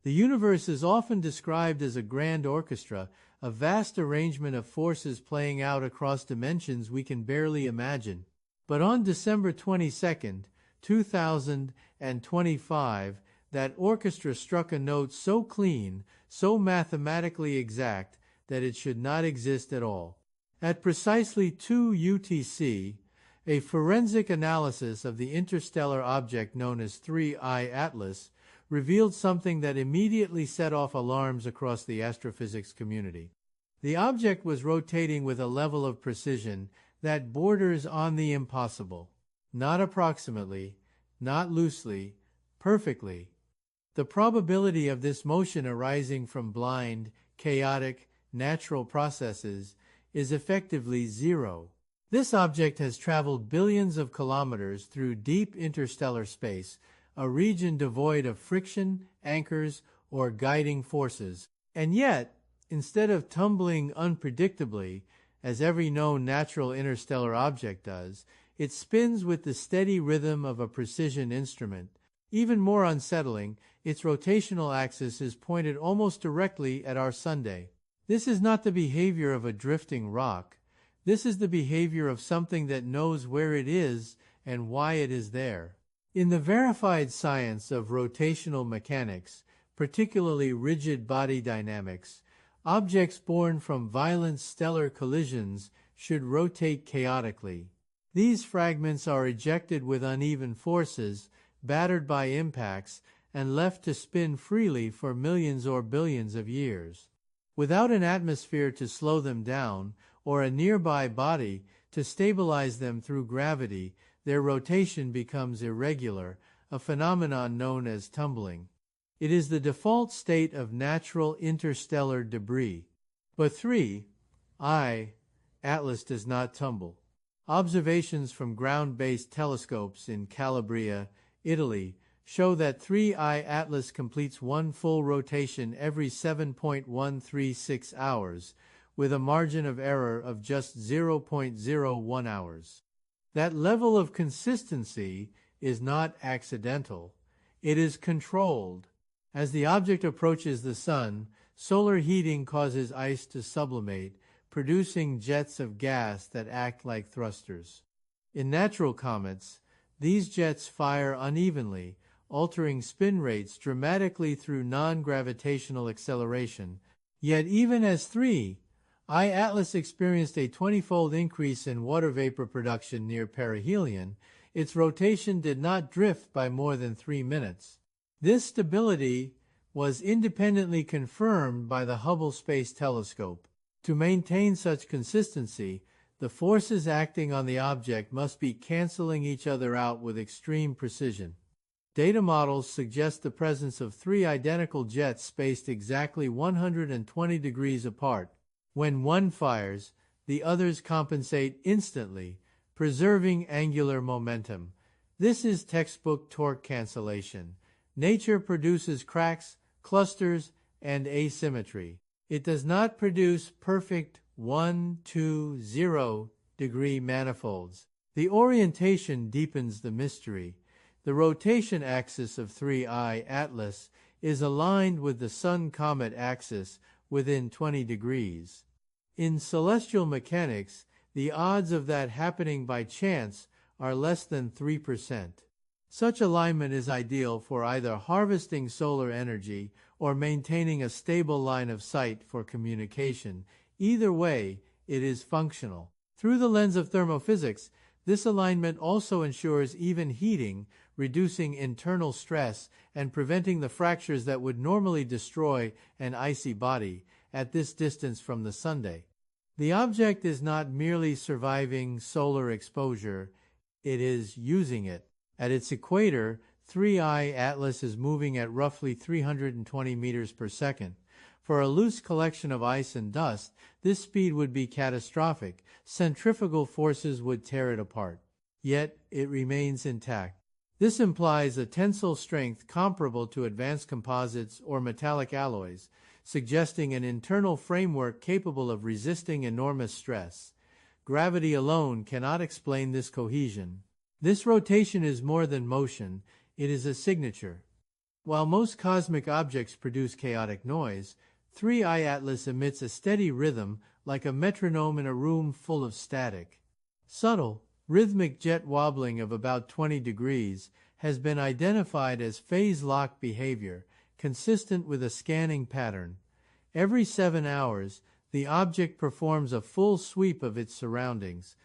The universe is often described as a grand orchestra, a vast arrangement of forces playing out across dimensions we can barely imagine. But on December 22, 2025, that orchestra struck a note so clean, so mathematically exact, that it should not exist at all. At precisely 2 UTC, a forensic analysis of the interstellar object known as 3I Atlas revealed something that immediately set off alarms across the astrophysics community. The object was rotating with a level of precision that borders on the impossible. Not approximately, not loosely, perfectly. The probability of this motion arising from blind, chaotic, natural processes is effectively zero. This object has traveled billions of kilometers through deep interstellar space, a region devoid of friction, anchors, or guiding forces. And yet, instead of tumbling unpredictably, as every known natural interstellar object does, it spins with the steady rhythm of a precision instrument. Even more unsettling, its rotational axis is pointed almost directly at our Sunday. This is not the behavior of a drifting rock. This is the behavior of something that knows where it is and why it is there. In the verified science of rotational mechanics, particularly rigid body dynamics, objects born from violent stellar collisions should rotate chaotically. These fragments are ejected with uneven forces, battered by impacts, and left to spin freely for millions or billions of years. Without an atmosphere to slow them down, or a nearby body to stabilize them through gravity, their rotation becomes irregular, a phenomenon known as tumbling. It is the default state of natural interstellar debris. But 3I Atlas does not tumble. Observations from ground-based telescopes in Calabria, Italy, show that 3I Atlas completes one full rotation every 7.136 hours, with a margin of error of just 0.01 hours. That level of consistency is not accidental. It is controlled. As the object approaches the sun, solar heating causes ice to sublimate, producing jets of gas that act like thrusters. In natural comets, these jets fire unevenly, altering spin rates dramatically through non-gravitational acceleration. Yet even as 3I Atlas experienced a 20-fold increase in water vapor production near perihelion, its rotation did not drift by more than 3 minutes. This stability was independently confirmed by the Hubble Space Telescope. To maintain such consistency, the forces acting on the object must be canceling each other out with extreme precision. Data models suggest the presence of 3 identical jets spaced exactly 120 degrees apart. When one fires, the others compensate instantly, preserving angular momentum. This is textbook torque cancellation. Nature produces cracks, clusters, and asymmetry. It does not produce perfect 1-2-0 degree manifolds. The orientation deepens the mystery. The rotation axis of 3I Atlas is aligned with the Sun-Comet axis within 20 degrees. In celestial mechanics, the odds of that happening by chance are less than 3%. Such alignment is ideal for either harvesting solar energy or maintaining a stable line of sight for communication. Either way, it is functional. Through the lens of thermophysics, this alignment also ensures even heating, reducing internal stress, and preventing the fractures that would normally destroy an icy body at this distance from the Sunday. The object is not merely surviving solar exposure, it is using it. At its equator, 3I Atlas is moving at roughly 320 meters per second. For a loose collection of ice and dust, this speed would be catastrophic. Centrifugal forces would tear it apart. Yet, it remains intact. This implies a tensile strength comparable to advanced composites or metallic alloys, suggesting an internal framework capable of resisting enormous stress. Gravity alone cannot explain this cohesion. This rotation is more than motion, it is a signature. While most cosmic objects produce chaotic noise, 3I Atlas emits a steady rhythm like a metronome in a room full of static. Subtle, rhythmic jet wobbling of about 20 degrees has been identified as phase-lock behavior, consistent with a scanning pattern. Every 7 hours, the object performs a full sweep of its surroundings.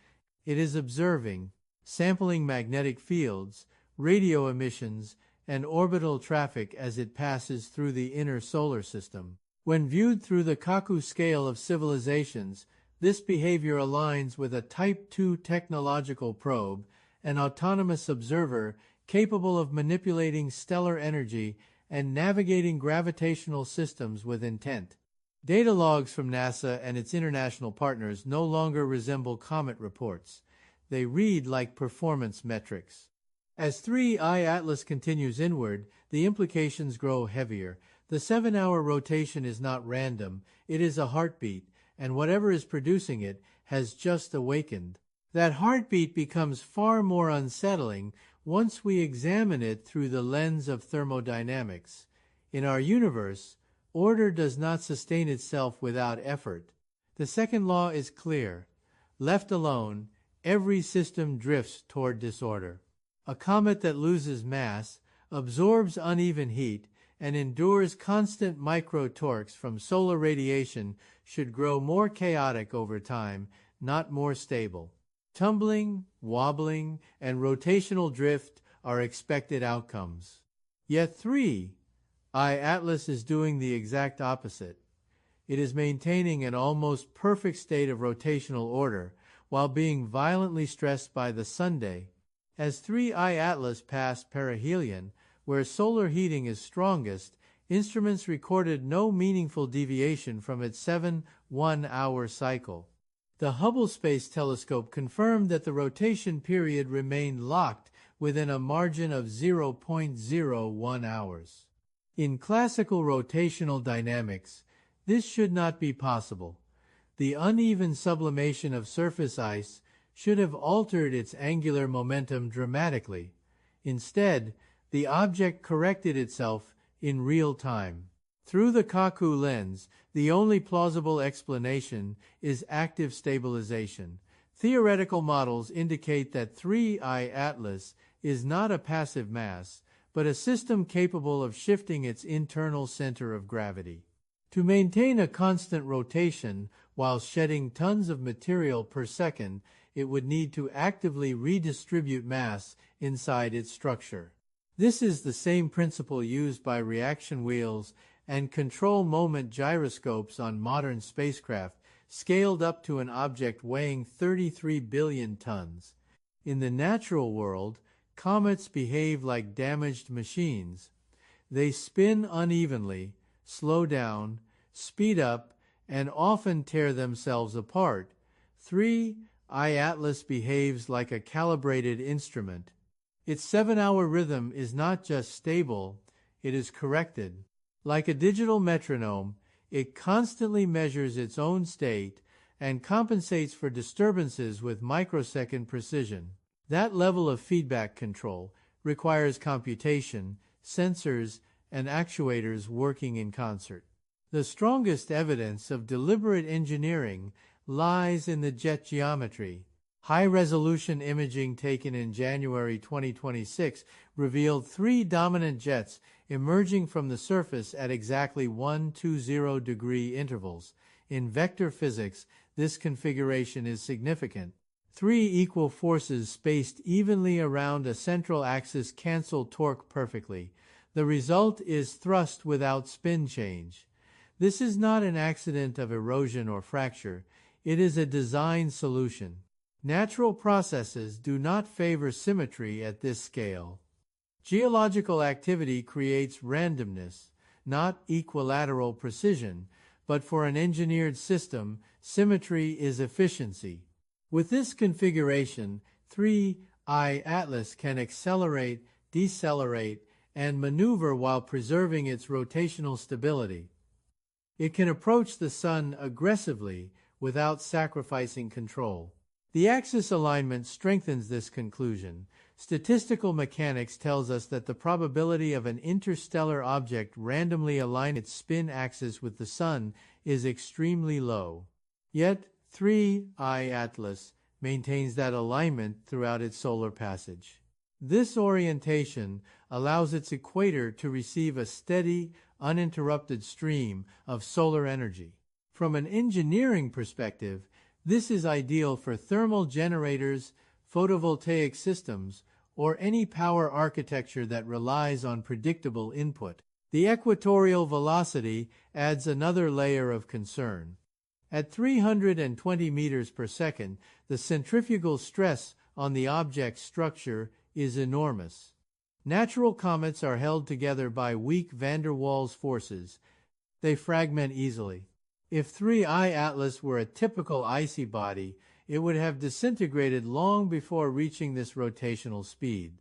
It is observing, sampling magnetic fields, radio emissions, and orbital traffic as it passes through the inner solar system. When viewed through the Kaku scale of civilizations, this behavior aligns with a Type II technological probe, an autonomous observer capable of manipulating stellar energy and navigating gravitational systems with intent. Data logs from NASA and its international partners no longer resemble comet reports. They read like performance metrics. As 3I Atlas continues inward, the implications grow heavier. The 7-hour rotation is not random, it is a heartbeat, and whatever is producing it has just awakened. That heartbeat becomes far more unsettling once we examine it through the lens of thermodynamics. In our universe, order does not sustain itself without effort. The second law is clear. Left alone, every system drifts toward disorder. A comet that loses mass, absorbs uneven heat, and endures constant micro-torques from solar radiation should grow more chaotic over time, not more stable. Tumbling, wobbling, and rotational drift are expected outcomes. Yet 3I Atlas is doing the exact opposite. It is maintaining an almost perfect state of rotational order while being violently stressed by the Sunday. As 3I Atlas passed perihelion, where solar heating is strongest, instruments recorded no meaningful deviation from its 7-1-hour cycle. The Hubble Space Telescope confirmed that the rotation period remained locked within a margin of 0.01 hours. In classical rotational dynamics, this should not be possible. The uneven sublimation of surface ice should have altered its angular momentum dramatically. Instead, the object corrected itself in real time. Through the Kaku lens, the only plausible explanation is active stabilization. Theoretical models indicate that 3I Atlas is not a passive mass, but a system capable of shifting its internal center of gravity. To maintain a constant rotation while shedding tons of material per second, it would need to actively redistribute mass inside its structure. This is the same principle used by reaction wheels and control moment gyroscopes on modern spacecraft, scaled up to an object weighing 33 billion tons. In the natural world, comets behave like damaged machines. They spin unevenly, slow down, speed up, and often tear themselves apart. 3I Atlas behaves like a calibrated instrument. Its 7-hour rhythm is not just stable, it is corrected. Like a digital metronome, it constantly measures its own state and compensates for disturbances with microsecond precision. That level of feedback control requires computation, sensors, and actuators working in concert. The strongest evidence of deliberate engineering lies in the jet geometry. High-resolution imaging taken in January 2026 revealed 3 dominant jets emerging from the surface at exactly 120-degree intervals. In vector physics, this configuration is significant. 3 equal forces spaced evenly around a central axis cancel torque perfectly. The result is thrust without spin change. This is not an accident of erosion or fracture. It is a design solution. Natural processes do not favor symmetry at this scale. Geological activity creates randomness, not equilateral precision, but for an engineered system, symmetry is efficiency. With this configuration, 3I Atlas can accelerate, decelerate, and maneuver while preserving its rotational stability. It can approach the Sun aggressively without sacrificing control. The axis alignment strengthens this conclusion. Statistical mechanics tells us that the probability of an interstellar object randomly aligning its spin axis with the Sun is extremely low. Yet, 3I Atlas maintains that alignment throughout its solar passage. This orientation allows its equator to receive a steady, uninterrupted stream of solar energy. From an engineering perspective, this is ideal for thermal generators, photovoltaic systems, or any power architecture that relies on predictable input. The equatorial velocity adds another layer of concern. At 320 meters per second, the centrifugal stress on the object's structure is enormous. Natural comets are held together by weak van der Waals forces. They fragment easily. If 3I Atlas were a typical icy body, it would have disintegrated long before reaching this rotational speed.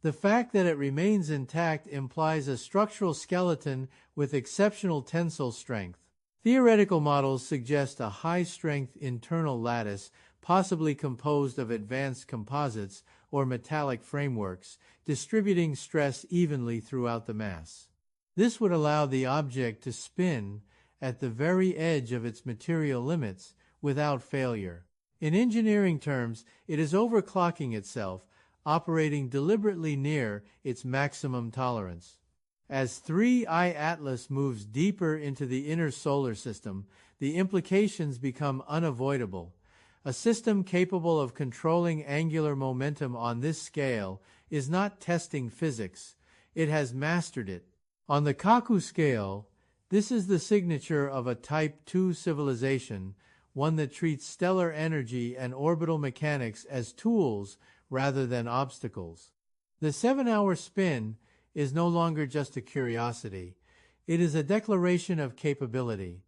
The fact that it remains intact implies a structural skeleton with exceptional tensile strength. Theoretical models suggest a high-strength internal lattice, possibly composed of advanced composites or metallic frameworks, distributing stress evenly throughout the mass. This would allow the object to spin at the very edge of its material limits without failure. In engineering terms, it is overclocking itself, operating deliberately near its maximum tolerance. As 3I Atlas moves deeper into the inner solar system, the implications become unavoidable. A system capable of controlling angular momentum on this scale is not testing physics. It has mastered it. On the Kaku scale, this is the signature of a Type II civilization, one that treats stellar energy and orbital mechanics as tools rather than obstacles. The 7-hour spin is no longer just a curiosity. It is a declaration of capability.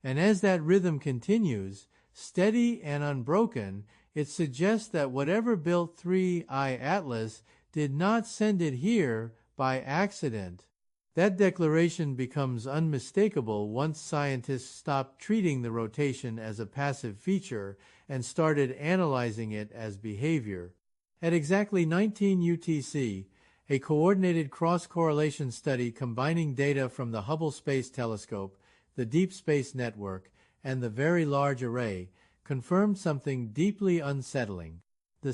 And as that rhythm continues, steady and unbroken, it suggests that whatever built 3I Atlas did not send it here by accident. That declaration becomes unmistakable once scientists stopped treating the rotation as a passive feature and started analyzing it as behavior. At exactly 19 UTC, a coordinated cross-correlation study combining data from the Hubble Space Telescope, the Deep Space Network, and the Very Large Array confirmed something deeply unsettling. The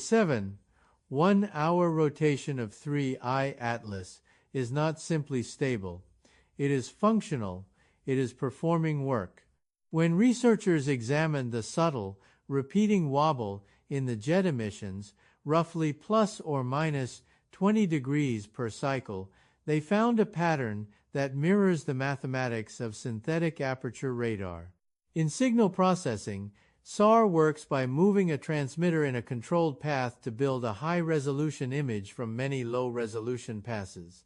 1-hour rotation of 3I Atlas is not simply stable. It is functional. It is performing work. When researchers examined the subtle, repeating wobble in the jet emissions, roughly plus or minus 20 degrees per cycle, they found a pattern that mirrors the mathematics of synthetic aperture radar. In signal processing, SAR works by moving a transmitter in a controlled path to build a high-resolution image from many low-resolution passes.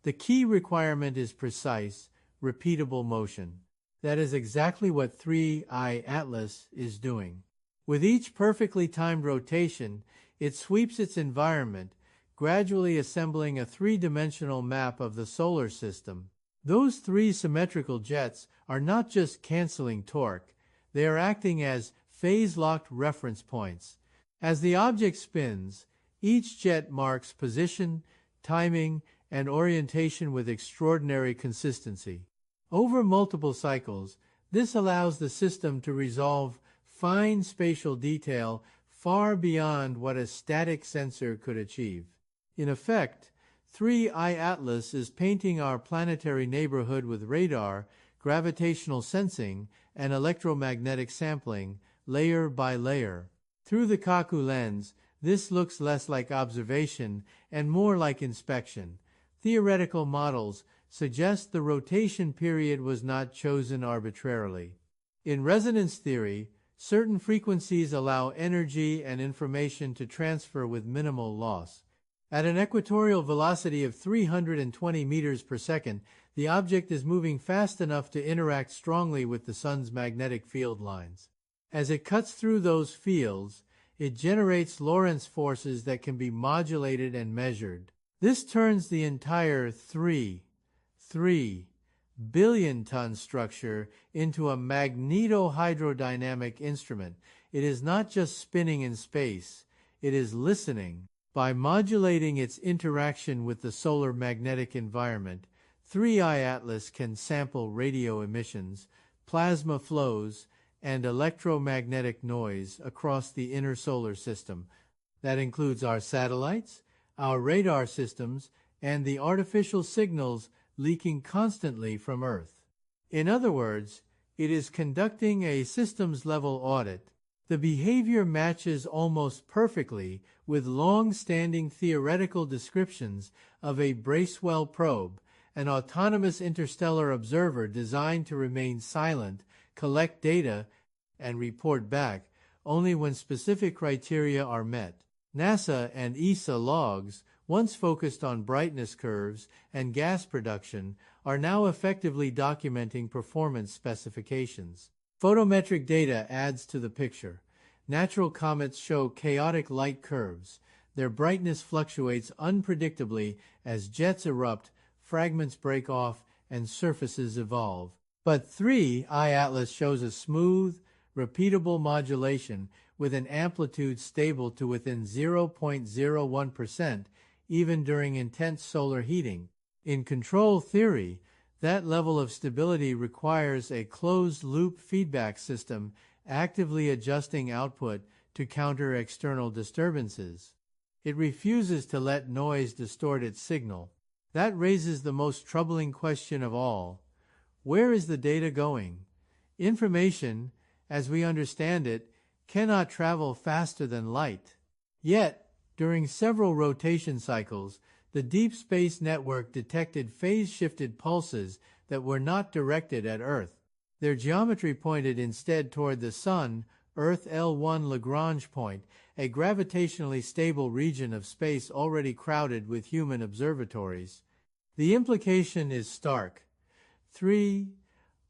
The key requirement is precise, repeatable motion. That is exactly what 3I Atlas is doing. With each perfectly timed rotation, it sweeps its environment, gradually assembling a three-dimensional map of the solar system. Those three symmetrical jets are not just canceling torque, they are acting as phase-locked reference points. As the object spins, each jet marks position, timing, and orientation with extraordinary consistency. Over multiple cycles, this allows the system to resolve fine spatial detail far beyond what a static sensor could achieve. In effect, 3I Atlas is painting our planetary neighborhood with radar, gravitational sensing, and electromagnetic sampling, layer by layer. Through the Kaku lens, this looks less like observation and more like inspection. Theoretical models suggest the rotation period was not chosen arbitrarily. In resonance theory, certain frequencies allow energy and information to transfer with minimal loss. At an equatorial velocity of 320 meters per second, the object is moving fast enough to interact strongly with the Sun's magnetic field lines. As it cuts through those fields, it generates Lorentz forces that can be modulated and measured. This turns the entire 3 billion-ton structure into a magneto-hydrodynamic instrument. It is not just spinning in space, it is listening. By modulating its interaction with the solar magnetic environment, 3I Atlas can sample radio emissions, plasma flows, and electromagnetic noise across the inner solar system. That includes our satellites, our radar systems, and the artificial signals leaking constantly from Earth. In other words, it is conducting a systems-level audit. The behavior matches almost perfectly with long-standing theoretical descriptions of a Bracewell probe, an autonomous interstellar observer designed to remain silent, collect data, and report back only when specific criteria are met. NASA and ESA logs, once focused on brightness curves and gas production, are now effectively documenting performance specifications. Photometric data adds to the picture. Natural comets show chaotic light curves. Their brightness fluctuates unpredictably as jets erupt, fragments break off, and surfaces evolve. But 3I Atlas shows a smooth, repeatable modulation with an amplitude stable to within 0.01%, even during intense solar heating. In control theory, that level of stability requires a closed-loop feedback system actively adjusting output to counter external disturbances. It refuses to let noise distort its signal. That raises the most troubling question of all. Where is the data going? Information, as we understand it, cannot travel faster than light. Yet, during several rotation cycles, the Deep Space Network detected phase-shifted pulses that were not directed at Earth. Their geometry pointed instead toward the Sun, Earth L1 Lagrange point, a gravitationally stable region of space already crowded with human observatories. The implication is stark. 3I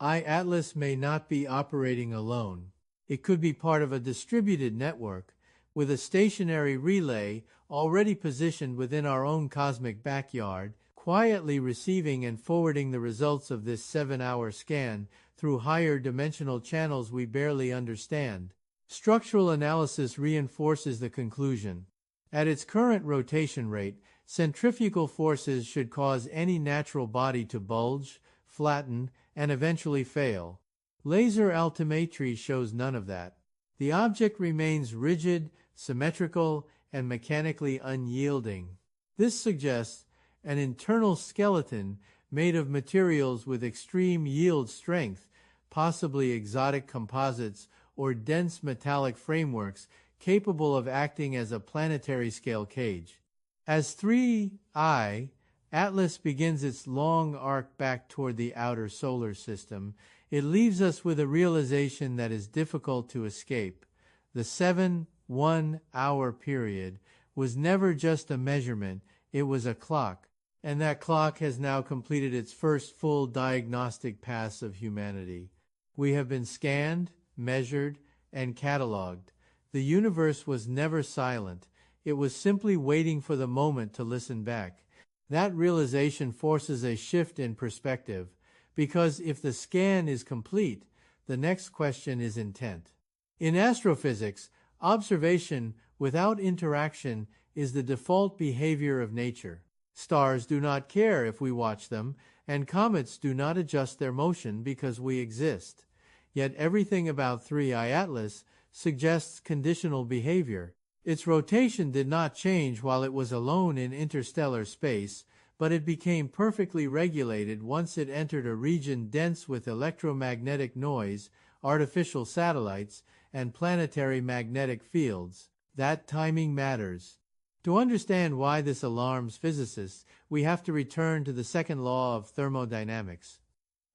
Atlas may not be operating alone. It could be part of a distributed network, with a stationary relay already positioned within our own cosmic backyard, quietly receiving and forwarding the results of this 7-hour scan through higher dimensional channels we barely understand. Structural analysis reinforces the conclusion. At its current rotation rate, centrifugal forces should cause any natural body to bulge, flatten, and eventually fail. Laser altimetry shows none of that. The object remains rigid, symmetrical, and mechanically unyielding. This suggests an internal skeleton made of materials with extreme yield strength, possibly exotic composites or dense metallic frameworks capable of acting as a planetary scale cage. As 3I Atlas begins its long arc back toward the outer solar system, it leaves us with a realization that is difficult to escape. The 7-1-hour period was never just a measurement, it was a clock, and that clock has now completed its first full diagnostic pass of humanity. We have been scanned, measured, and cataloged. The universe was never silent. It was simply waiting for the moment to listen back. That realization forces a shift in perspective, because if the scan is complete, the next question is intent. In astrophysics, observation without interaction is the default behavior of nature. Stars do not care if we watch them, and comets do not adjust their motion because we exist. Yet everything about 3I Atlas suggests conditional behavior. Its rotation did not change while it was alone in interstellar space, but it became perfectly regulated once it entered a region dense with electromagnetic noise, artificial satellites, and planetary magnetic fields. That timing matters. To understand why this alarms physicists, we have to return to the second law of thermodynamics.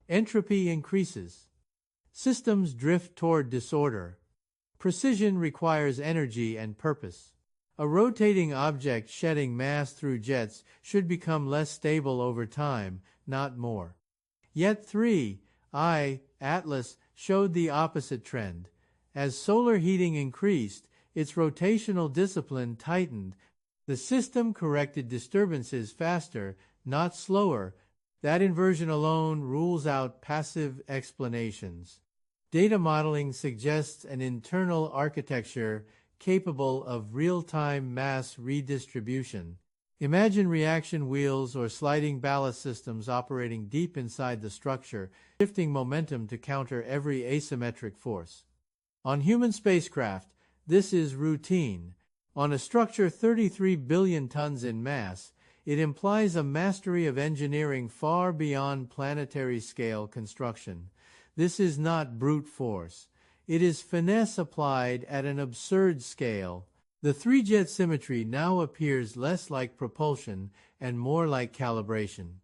Entropy increases. Systems drift toward disorder. Precision requires energy and purpose. A rotating object shedding mass through jets should become less stable over time, not more. Yet 3I Atlas showed the opposite trend. As solar heating increased, its rotational discipline tightened. The system corrected disturbances faster, not slower. That inversion alone rules out passive explanations. Data modeling suggests an internal architecture capable of real-time mass redistribution. Imagine reaction wheels or sliding ballast systems operating deep inside the structure, shifting momentum to counter every asymmetric force. On human spacecraft, this is routine. On a structure 33 billion tons in mass, it implies a mastery of engineering far beyond planetary scale construction. This is not brute force. It is finesse applied at an absurd scale. The three-jet symmetry now appears less like propulsion and more like calibration.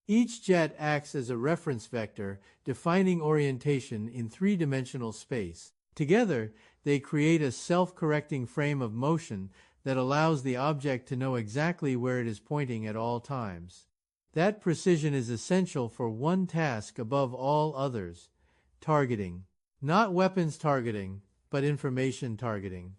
Each jet acts as a reference vector, defining orientation in three-dimensional space. Together, they create a self-correcting frame of motion that allows the object to know exactly where it is pointing at all times. That precision is essential for one task above all others: targeting. Not weapons targeting, but information targeting.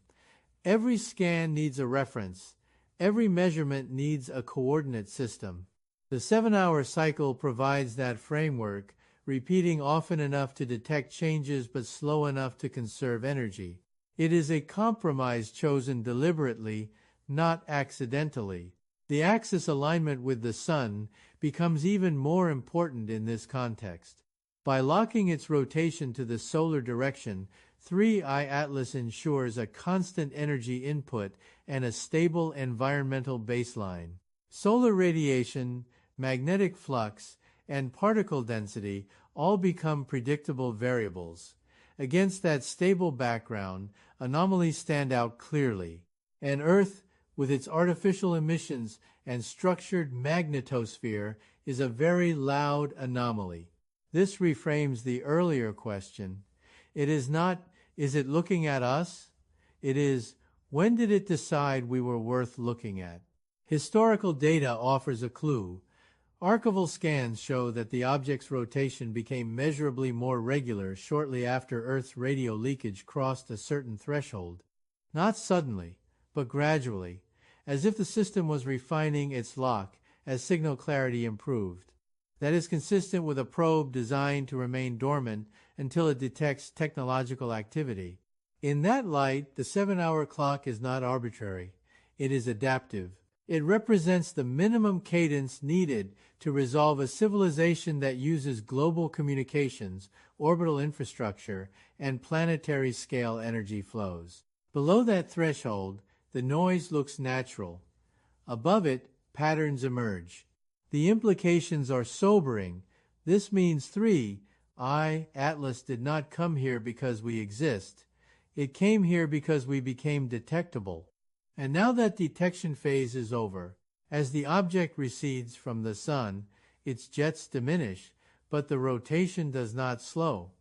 Every scan needs a reference. Every measurement needs a coordinate system. The 7-hour cycle provides that framework, repeating often enough to detect changes but slow enough to conserve energy. It is a compromise chosen deliberately, not accidentally. The axis alignment with the Sun becomes even more important in this context. By locking its rotation to the solar direction, 3I Atlas ensures a constant energy input and a stable environmental baseline. Solar radiation, magnetic flux, and particle density all become predictable variables. Against that stable background, anomalies stand out clearly. And Earth, with its artificial emissions and structured magnetosphere, is a very loud anomaly. This reframes the earlier question. It is not, is it looking at us? It is, when did it decide we were worth looking at? Historical data offers a clue. Archival scans show that the object's rotation became measurably more regular shortly after Earth's radio leakage crossed a certain threshold. Not suddenly, but gradually, as if the system was refining its lock as signal clarity improved. That is consistent with a probe designed to remain dormant until it detects technological activity. In that light, the 7-hour clock is not arbitrary. It is adaptive. It represents the minimum cadence needed to resolve a civilization that uses global communications, orbital infrastructure, and planetary-scale energy flows. Below that threshold, the noise looks natural. Above it, patterns emerge. The implications are sobering. This means 3I Atlas did not come here because we exist. It came here because we became detectable. And now that detection phase is over, as the object recedes from the Sun, its jets diminish, but the rotation does not slow.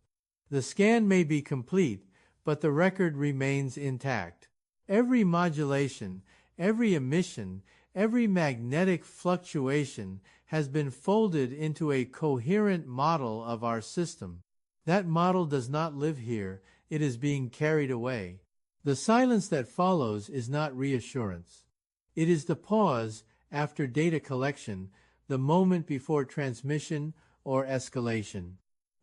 The scan may be complete, but the record remains intact. Every modulation, every emission, every magnetic fluctuation has been folded into a coherent model of our system. That model does not live here, it is being carried away. The silence that follows is not reassurance. It is the pause after data collection, the moment before transmission or escalation.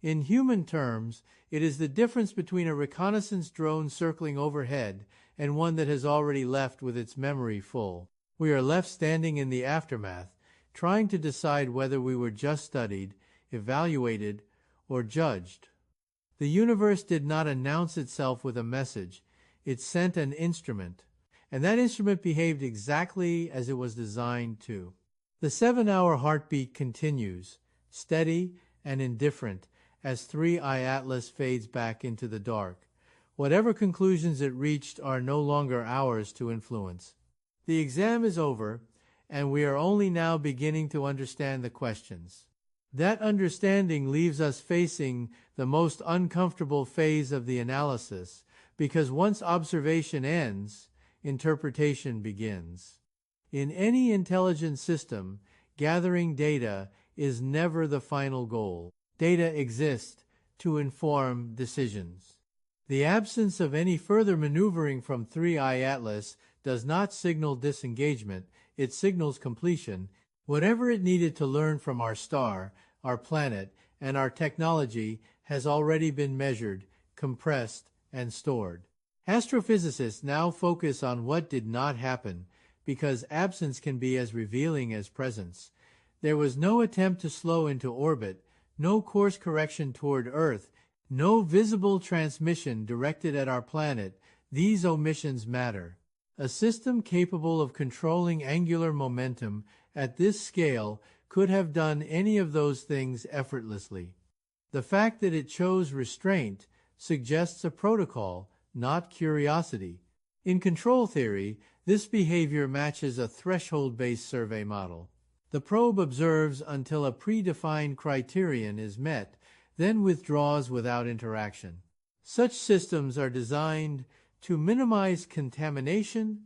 In human terms, it is the difference between a reconnaissance drone circling overhead and one that has already left with its memory full. We are left standing in the aftermath, trying to decide whether we were just studied, evaluated, or judged. The universe did not announce itself with a message. It sent an instrument, and that instrument behaved exactly as it was designed to. The 7-hour heartbeat continues, steady and indifferent, as 3I Atlas fades back into the dark. Whatever conclusions it reached are no longer ours to influence. The exam is over, and we are only now beginning to understand the questions. That understanding leaves us facing the most uncomfortable phase of the analysis, because once observation ends, interpretation begins. In any intelligent system, gathering data is never the final goal. Data exists to inform decisions. The absence of any further maneuvering from 3I Atlas does not signal disengagement, it signals completion. Whatever it needed to learn from our star, our planet, and our technology has already been measured, compressed, and stored. Astrophysicists now focus on what did not happen, because absence can be as revealing as presence. There was no attempt to slow into orbit, no course correction toward Earth, no visible transmission directed at our planet. These omissions matter. A system capable of controlling angular momentum at this scale could have done any of those things effortlessly. The fact that it chose restraint suggests a protocol, not curiosity. In control theory, this behavior matches a threshold-based survey model. The probe observes until a predefined criterion is met, then withdraws without interaction. Such systems are designed to minimize contamination,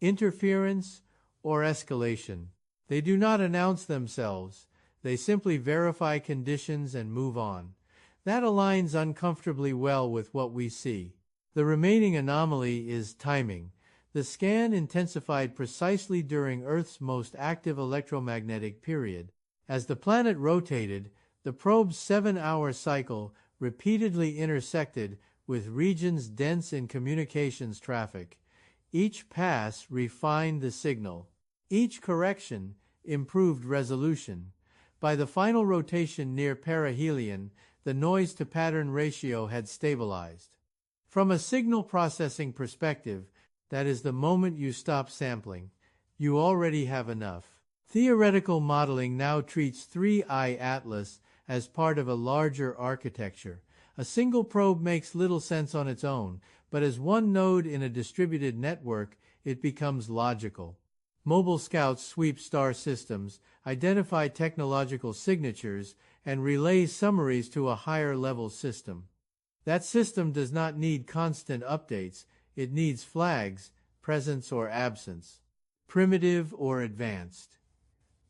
interference, or escalation. They do not announce themselves. They simply verify conditions and move on. That aligns uncomfortably well with what we see. The remaining anomaly is timing. The scan intensified precisely during Earth's most active electromagnetic period. As the planet rotated, the probe's 7-hour cycle repeatedly intersected with regions dense in communications traffic. Each pass refined the signal. Each correction improved resolution. By the final rotation near perihelion, the noise-to-pattern ratio had stabilized. From a signal processing perspective, that is the moment you stop sampling, you already have enough. Theoretical modeling now treats 3I Atlas as part of a larger architecture. A single probe makes little sense on its own, but as one node in a distributed network, it becomes logical. Mobile scouts sweep star systems, identify technological signatures, and relay summaries to a higher-level system. That system does not need constant updates. It needs flags, presence or absence, primitive or advanced,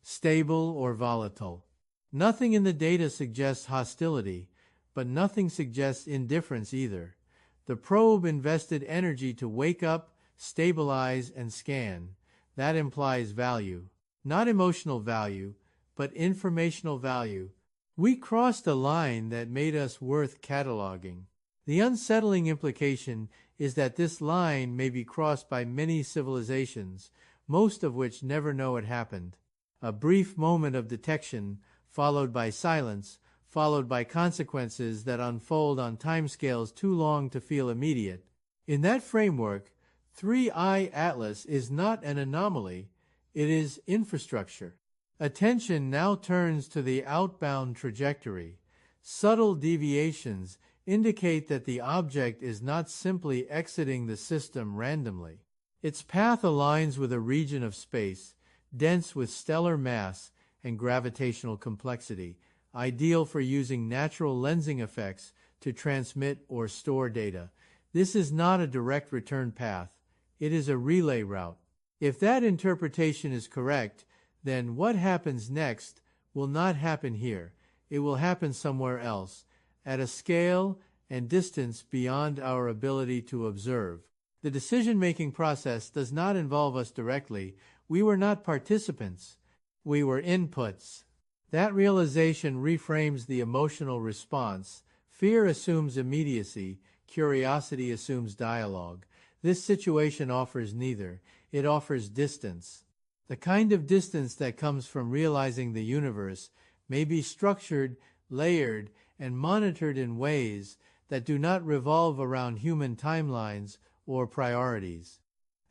stable or volatile. Nothing in the data suggests hostility, but nothing suggests indifference either. The probe invested energy to wake up, stabilize, and scan. That implies value. Not emotional value, but informational value. We crossed a line that made us worth cataloging. The unsettling implication is that this line may be crossed by many civilizations, most of which never know it happened. A brief moment of detection, followed by silence, followed by consequences that unfold on timescales too long to feel immediate. In that framework, 3I Atlas is not an anomaly, it is infrastructure. Attention now turns to the outbound trajectory. Subtle deviations indicate that the object is not simply exiting the system randomly. Its path aligns with a region of space, dense with stellar mass and gravitational complexity, ideal for using natural lensing effects to transmit or store data. This is not a direct return path. It is a relay route. If that interpretation is correct, then what happens next will not happen here. It will happen somewhere else, at a scale and distance beyond our ability to observe. The decision-making process does not involve us directly. We were not participants. We were inputs. That realization reframes the emotional response. Fear assumes immediacy. Curiosity assumes dialogue. This situation offers neither. It offers distance. The kind of distance that comes from realizing the universe may be structured, layered, and monitored in ways that do not revolve around human timelines or priorities.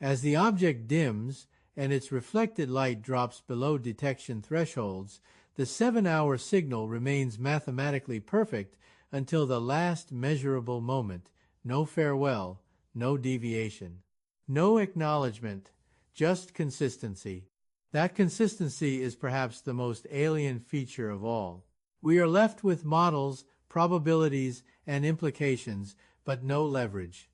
As the object dims and its reflected light drops below detection thresholds, the 7-hour signal remains mathematically perfect until the last measurable moment. No farewell, no deviation, no acknowledgement, just consistency. That consistency is perhaps the most alien feature of all. We are left with models, probabilities, and implications, but no leverage.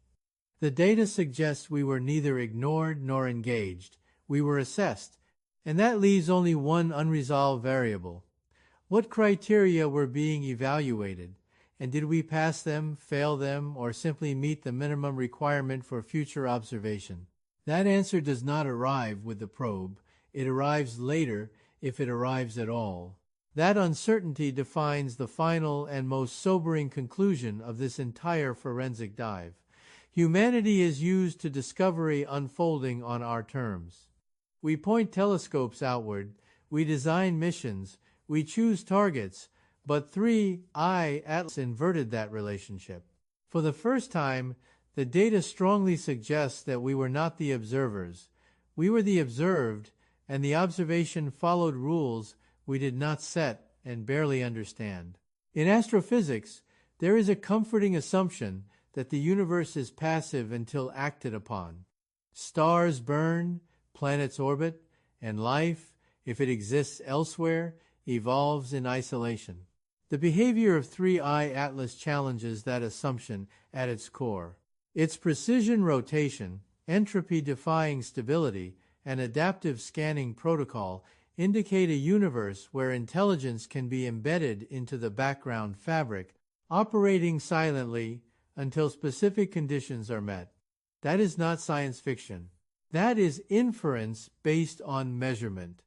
The data suggests we were neither ignored nor engaged. We were assessed, and that leaves only one unresolved variable. What criteria were being evaluated, and did we pass them, fail them, or simply meet the minimum requirement for future observation? That answer does not arrive with the probe. It arrives later, if it arrives at all. That uncertainty defines the final and most sobering conclusion of this entire forensic dive. Humanity is used to discovery unfolding on our terms. We point telescopes outward, we design missions, we choose targets, but 3I Atlas inverted that relationship. For the first time, the data strongly suggests that we were not the observers. We were the observed, and the observation followed rules we did not set and barely understand. In astrophysics, there is a comforting assumption that the universe is passive until acted upon. Stars burn, planets orbit, and life, if it exists elsewhere, evolves in isolation. The behavior of 3I Atlas challenges that assumption at its core. Its precision rotation, entropy-defying stability, and adaptive scanning protocol indicate a universe where intelligence can be embedded into the background fabric, operating silently until specific conditions are met. That is not science fiction. That is inference based on measurement.